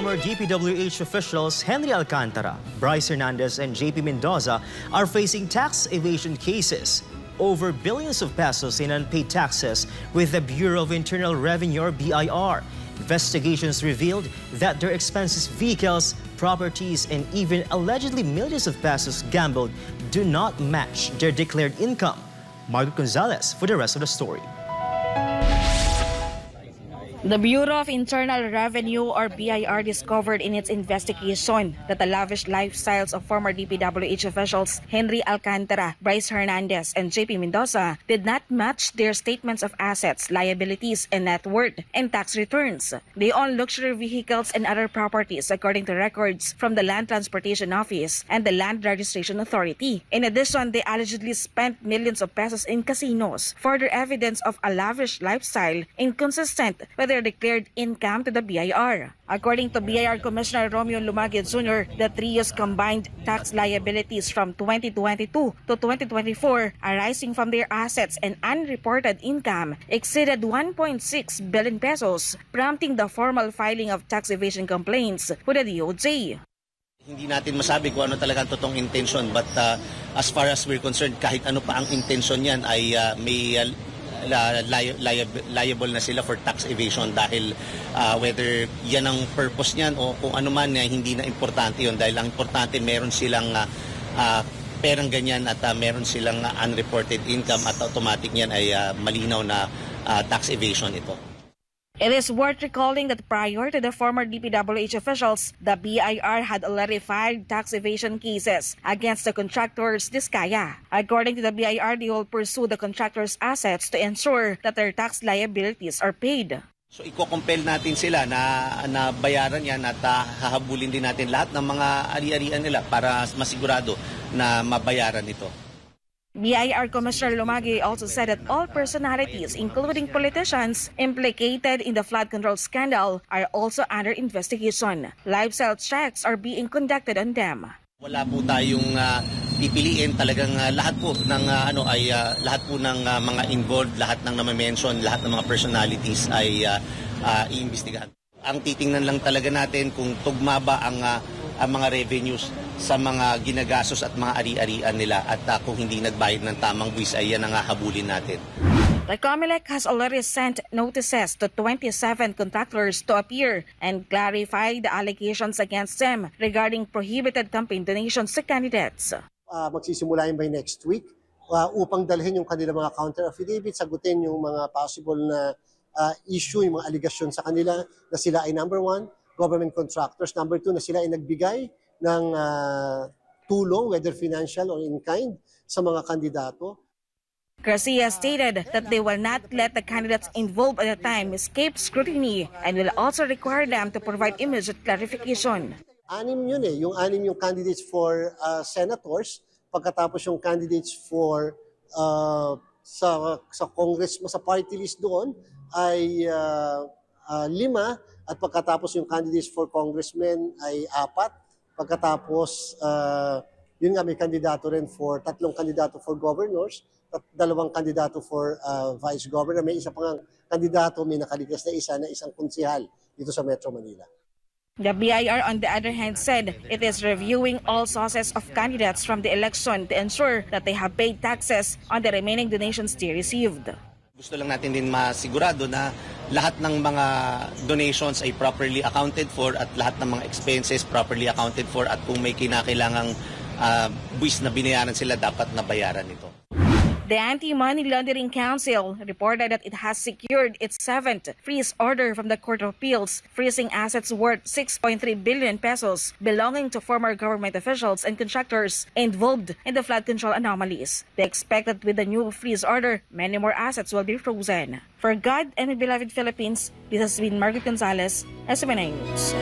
Former DPWH officials Henry Alcantara, Bryce Hernandez, and JP Mendoza are facing tax evasion cases over billions of pesos in unpaid taxes with the Bureau of Internal Revenue or BIR. Investigations revealed that their expenses, vehicles, properties, and even allegedly millions of pesos gambled do not match their declared income. Margaret Gonzalez for the rest of the story. The Bureau of Internal Revenue or BIR discovered in its investigation that the lavish lifestyles of former DPWH officials Henry Alcantara, Bryce Hernandez, and JP Mendoza did not match their statements of assets, liabilities, and net worth and tax returns. They own luxury vehicles and other properties according to records from the Land Transportation Office and the Land Registration Authority. In addition, they allegedly spent millions of pesos in casinos, further evidence of a lavish lifestyle inconsistent with their declared income to the BIR. According to BIR Commissioner Romeo Lumagid Jr., the trio's combined tax liabilities from 2022 to 2024 arising from their assets and unreported income exceeded 1.6 billion pesos, prompting the formal filing of tax evasion complaints with the DOJ. Hindi natin masabi kung ano talaga ang totoong intention, but as far as we're concerned, kahit ano pa ang intention yan ay may liable na sila for tax evasion dahil whether yan ang purpose niyan o kung ano man hindi na importante yon, dahil ang importante meron silang perang ganyan at meron silang unreported income at automatic yan ay malinaw na tax evasion ito. It is worth recalling that prior to the former DPWH officials, the BIR had already filed tax evasion cases against the contractors Diskaya. According to the BIR, they will pursue the contractors' assets to ensure that their tax liabilities are paid. So iko-compel natin sila na bayaran yan at hahabulin din natin lahat ng mga ari-arian nila para masigurado na mabayaran ito. BIR Commissioner Lumagi also said that all personalities, including politicians, implicated in the flood control scandal are also under investigation. Lifestyle checks are being conducted on them. Wala po tayong pipiliin, talagang lahat po ng lahat po ng mga involved, lahat ng na-mention, lahat ng mga personalities ay iimbestigahan. Ang titingnan lang talaga natin kung tugma ba ang mga revenues sa mga ginagastos at mga ari-arian nila at kung hindi nagbayad ng tamang buwis ay yan ang hahabulin natin. The COMELEC has already sent notices to 27 contractors to appear and clarify the allegations against them regarding prohibited campaign donations to candidates. Magsisimula yun by next week upang dalhin yung kanilang mga counter-affidavit, sagutin yung mga possible na issue, yung mga allegation sa kanila na sila ay number 1, government contractors, number 2, na sila ay nagbigay ng tulong, whether financial or in kind, sa mga kandidato. Garcia stated that they will not let the candidates involved at the time escape scrutiny and will also require them to provide immediate clarification. 6 yun yung 6 yung candidates for senators, pagkatapos yung candidates for sa Congress, sa party list doon ay 5, at pagkatapos yung candidates for congressmen ay 4. Pagkatapos, yun nga, may kandidato rin for 3 kandidato for governors at 2 kandidato for vice governor. May isa pang kandidato, may nakalikas na isang konsehal dito sa Metro Manila. The BIR, on the other hand, said it is reviewing all sources of candidates from the election to ensure that they have paid taxes on the remaining donations they received. Gusto lang natin din masigurado na lahat ng mga donations ay properly accounted for at lahat ng mga expenses properly accounted for at kung may kinakailangang buwis na binayaran sila, dapat nabayaran ito. The Anti-Money Laundering Council reported that it has secured its 7th freeze order from the Court of Appeals, freezing assets worth 6.3 billion pesos belonging to former government officials and contractors involved in the flood control anomalies. They expect that with the new freeze order, many more assets will be frozen. For God and the beloved Philippines, this has been Margaret Gonzalez, SMNI News.